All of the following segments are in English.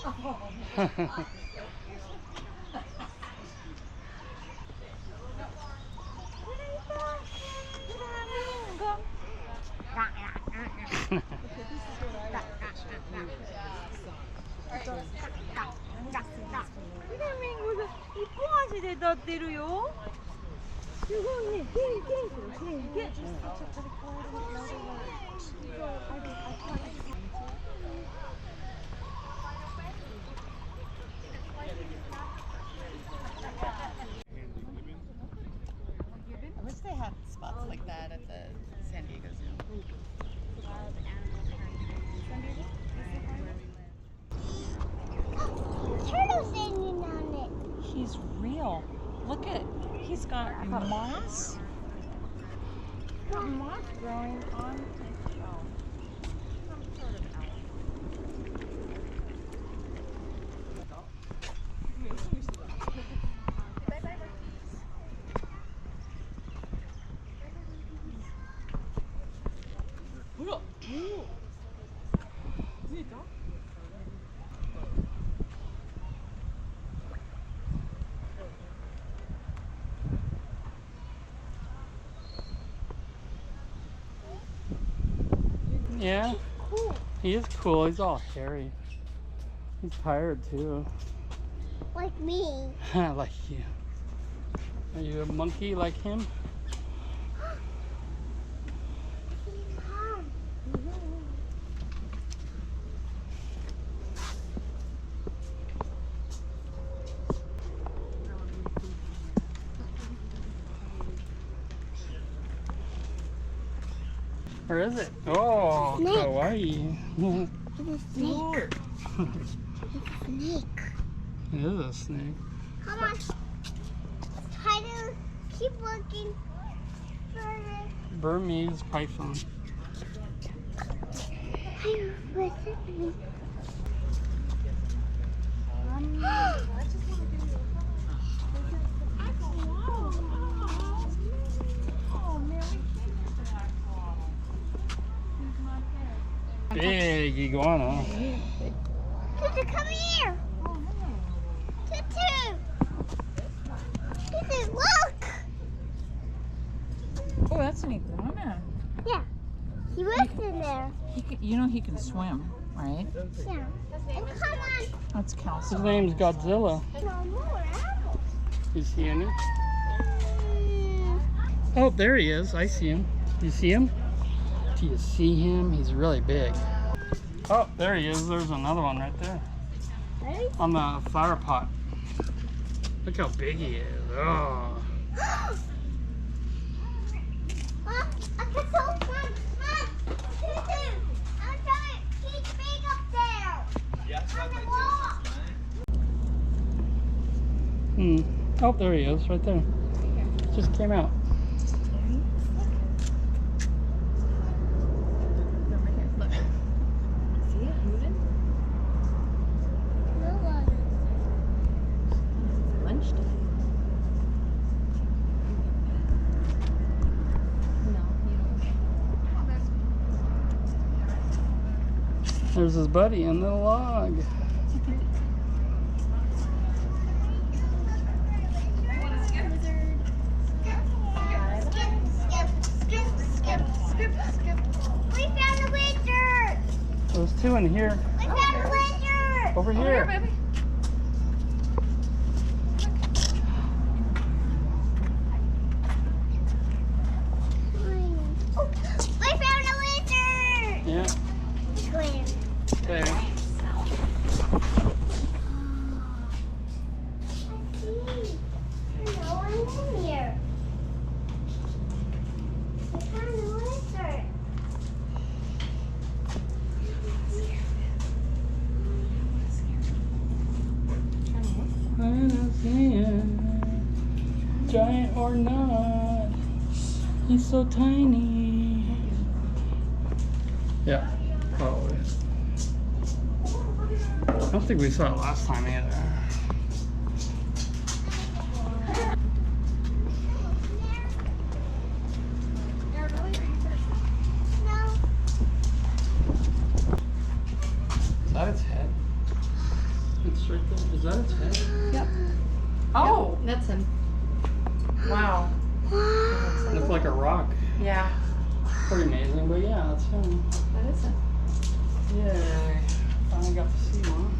I wish they had spots like that at the San Diego Zoo. Turtle standing on it. He's real. Look at, he's got moss. He's got moss growing on his shell. Some sort of owl. Yeah, he is cool. He's all hairy. He's tired too. Like me. Like you. Are you a monkey like him? Or is it? Oh, Snake. kawaii. It's a snake. It's a snake. It is a snake. Come on. Try to keep looking further. Burmese python. Big iguana. Tutu, come here. Tutu. Tutu, look. Oh, that's an iguana. Yeah. He lives in there. He can, you know he can swim, right? Yeah. And come on. That's His calcium. name's Godzilla. No more animals. You see any? Oh, there he is. I see him. You see him? Do you see him? He's really big. Oh, there he is. There's another one right there. Ready? On the flower pot. Look how big he is. Oh. Mom, I can so Mom, Tutu. I'm trying. He's big up there. On the wall. Oh, there he is. Right there. Just came out. There's his buddy in the log. We found a wizard. There's two in here. We found a wizard. Over here. baby. Oh, we found a wizard. Yeah. Where? There. I see. There's no one in here. We found a wizard. I don't see it. Giant or not. He's so tiny. Yeah. Probably. I don't think we saw it last time either. No. Is that its head? It's right there. Is that its head? Yep. Oh, That's him. wow. Looks like a rock. Yeah. Pretty amazing, but yeah, that's him. That is him. Yay. Finally got to see one.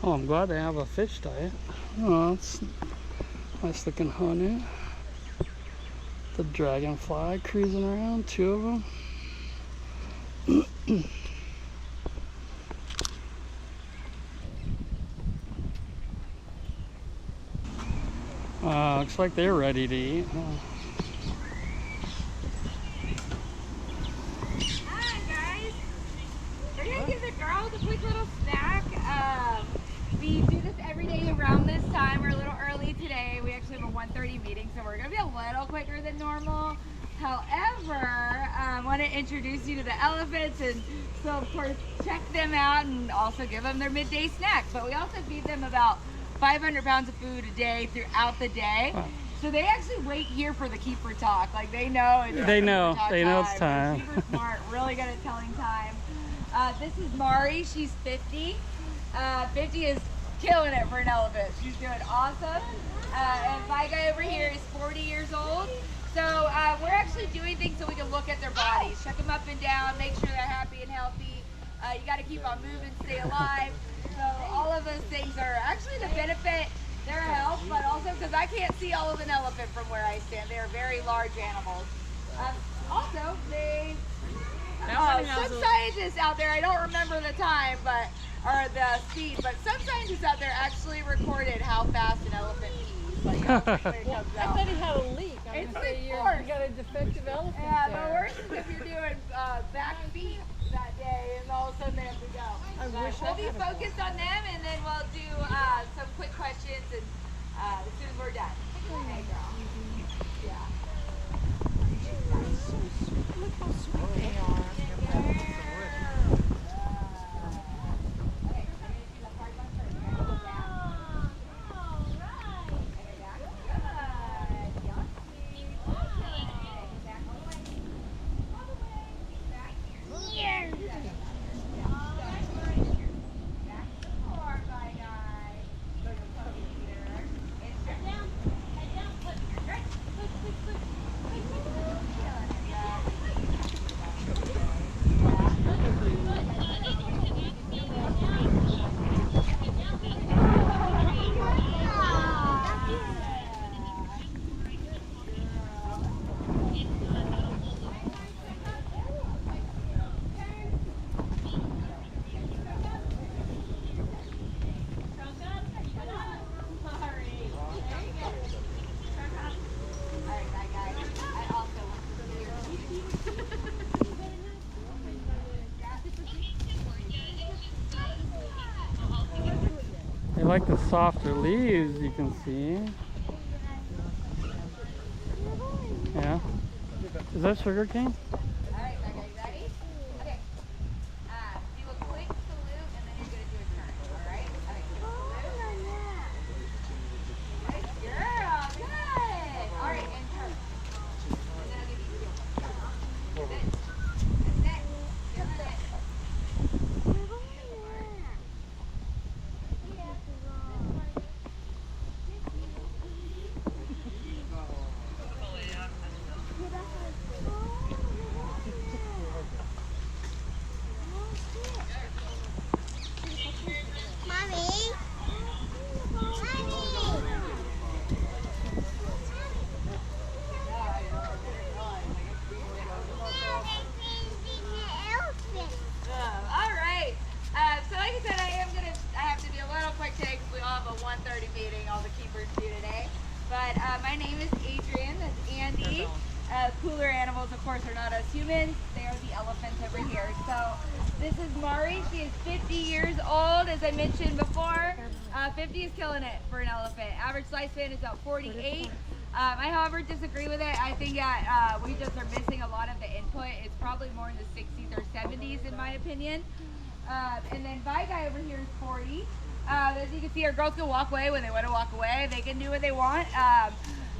Oh, I'm glad they have a fish diet. Oh, it's nice looking honey. The dragonfly cruising around, 2 of them. Looks like they're ready to eat. Hi guys! We're gonna give the girls a quick little snack. We do this every day around this time. We're a little early today. We actually have a 1:30 meeting, so we're gonna be a little quicker than normal. However, I want to introduce you to the elephants, and so of course check them out and also give them their midday snack. But we also feed them about 500 pounds of food a day throughout the day. Wow. So they actually wait here for the keeper talk. Like they know it's They know. talk They know it's They're time. super smart, really good at telling time. This is Mari, she's 50. 50 is killing it for an elephant. She's doing awesome. And my guy over here is 40 years old. So we're actually doing things so we can look at their bodies, check them up and down, make sure they're happy and healthy. You got to keep on moving, stay alive. So all of those things are actually to benefit their health, but also because I can't see all of an elephant from where I stand. They are very large animals. Also, some scientists out there, I don't remember the time, or the speed, but some scientists out there actually recorded how fast an elephant pees. Like, how quickly it comes I out. thought he had a leak. I'm It's gonna say the you force. got a defective elephant Yeah, there. the worst is if you're doing back feet that day, and all of a sudden they have to go. I wish We'll I be had a focused on them, and then we'll do some quick questions, and as soon as we're done. Hey, girl. Yeah. Look how sweet they are. They like the softer leaves, you can see. Yeah. Is that sugar cane? All right, my guy, you ready? Okay. Do a quick salute, and then you're going to do a turn. All right? Okay, quick salute. Nice girl. Good. All right, and turn. And then I'll give you two. Good. That's it. Good. Mommy. All right. So like I said, I have to be a little quick today because we all have a 1:30 meeting, all the keepers do today. But my name is Adrian, that's Andy. Cooler animals, of course, are not us humans. They are the elephants over here. So this is Mari. She is 50 years old, as I mentioned before. 50 is killing it for an elephant. Average lifespan is about 48. I, however, disagree with it. I think that we just are missing a lot of the input. It's probably more in the 60s or 70s, in my opinion. And then my guy over here is 40. As you can see, our girls can walk away when they want to walk away. They can do what they want.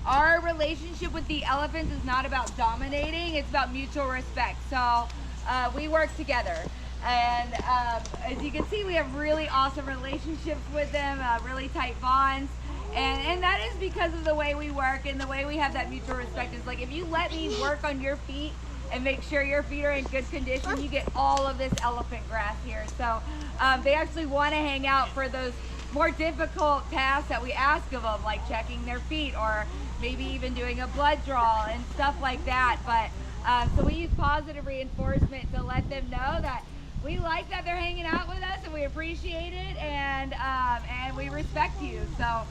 Our relationship with the elephants is not about dominating. It's about mutual respect. So we work together. And as you can see, we have really awesome relationships with them, really tight bonds. And that is because of the way we work and the way we have that mutual respect. Is like, if you let me work on your feet and make sure your feet are in good condition, you get all of this elephant grass here. So they actually want to hang out for those more difficult tasks that we ask of them, like checking their feet or maybe even doing a blood draw and stuff like that. But so we use positive reinforcement to let them know that we like that they're hanging out with us and we appreciate it, and we respect you. So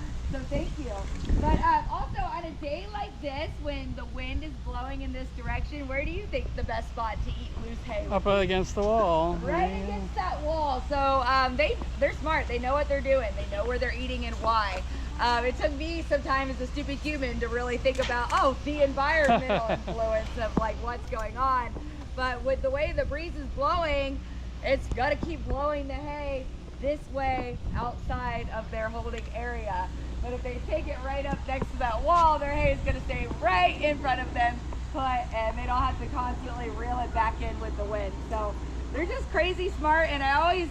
thank you. But also on a day like this, when the wind is blowing in this direction, where do you think the best spot to eat loose hay would Up against the wall. Right against that wall. So they're smart. They know what they're doing. They know where they're eating and why. It took me some time as a stupid human to really think about, the environmental influence of like what's going on. But with the way the breeze is blowing, it's got to keep blowing the hay this way outside of their holding area. But if they take it right up next to that wall, their hay is going to stay right in front of them, and they don't have to constantly reel it back in with the wind. So they're just crazy smart. And I always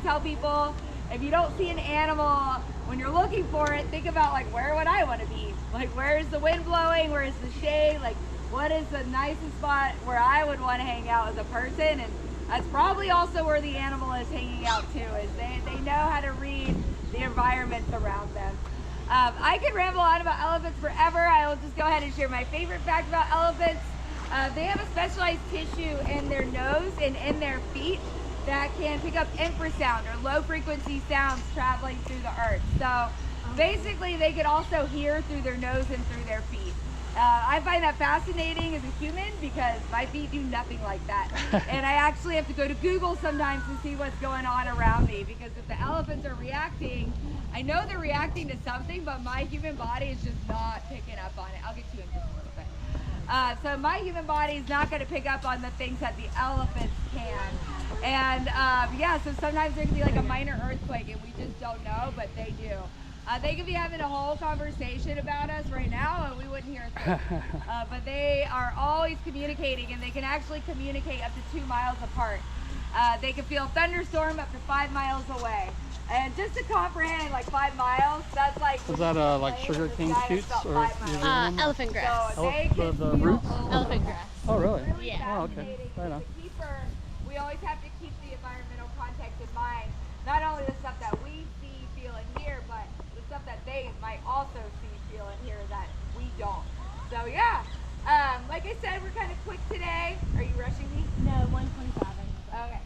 tell people, if you don't see an animal when you're looking for it, think about like, where would I want to be? Like, where's the wind blowing? Where's the shade? Like, what is the nicest spot where I would want to hang out as a person? And that's probably also where the animal is hanging out too, is they know how to read the environment around them. I could ramble on about elephants forever. I will just go ahead and share my favorite fact about elephants. They have a specialized tissue in their nose and in their feet that can pick up infrasound or low frequency sounds traveling through the earth. So basically they could also hear through their nose and through their feet. I find that fascinating as a human because my feet do nothing like that. And I actually have to go to Google sometimes to see what's going on around me, because if the elephants are reacting, I know they're reacting to something, but my human body is just not picking up on it. I'll get to it in just a little bit. So my human body is not going to pick up on the things that the elephants can. And so sometimes there can be like a minor earthquake and we just don't know, but they do. They could be having a whole conversation about us right now and we wouldn't hear a thing. But they are always communicating, and they can actually communicate up to 2 miles apart. They can feel a thunderstorm up to 5 miles away. And just to comprehend, like 5 miles, that's like... Is that like sugar cane shoots or elephant grass. So they can the feel roots? Elephant grass. Oh, really? Yeah. Oh, okay. Right on. We always have to keep the environmental context in mind. Not only the stuff that we see, feel, and hear, but the stuff that they might also see, feel, and hear that we don't. So yeah, like I said, we're kind of quick today. Are you rushing me? No, 1:27. Okay.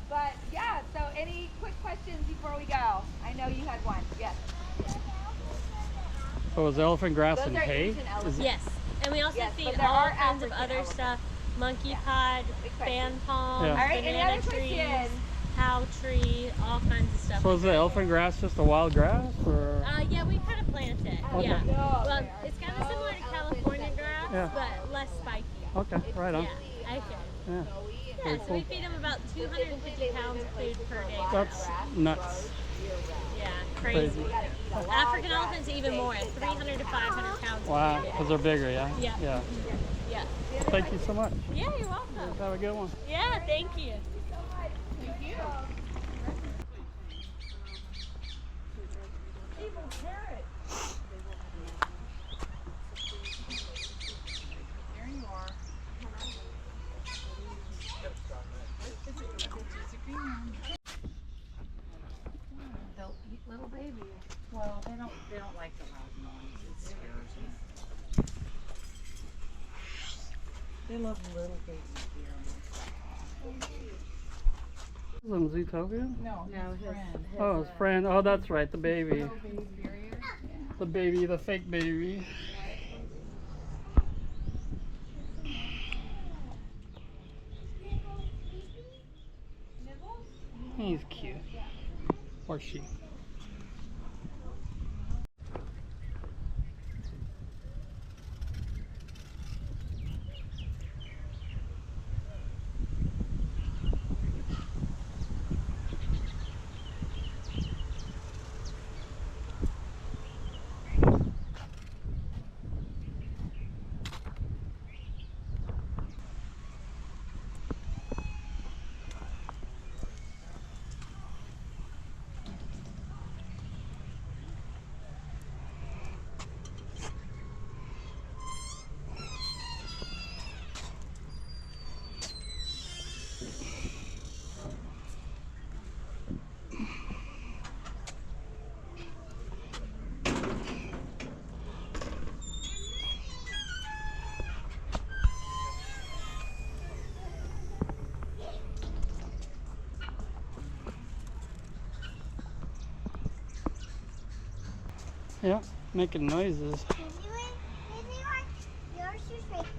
But yeah, so any quick questions before we go? I know you had one. Yes. So is elephant grass Those and are hay? ancient elephants. Yes, and we also Yes, feed but there all are kinds of African other elephants. stuff: monkey pod, fan palms, Yeah. All right, any banana other trees, questions? cow tree, all kinds of stuff. So is the elephant grass just a wild grass, or? Yeah, we kind of plant it. Okay. Yeah. No, Well, there it's kind are of similar to no California elephants grass, Yeah. but less spiky. Okay, right on. Yeah. Okay. Yeah. Yeah, so we feed them about 250 pounds of food per day. That's nuts. Yeah, crazy. Crazy. African elephants even more, 300 to 500 pounds Wow, a day. because they're bigger, yeah? Yeah. Yeah. Yeah. Thank you so much. Yeah, you're welcome. Have a good one. Yeah, thank you. They'll eat little babies. Well, they don't like the loud noise. It scares them. They love little baby deer. Is Zootopia? No, his friend. Oh, his friend. Oh, that's right, the baby. Little baby barrier. Yeah. The baby, the fake baby. He's cute. Or she. Yeah, making noises. Yours is like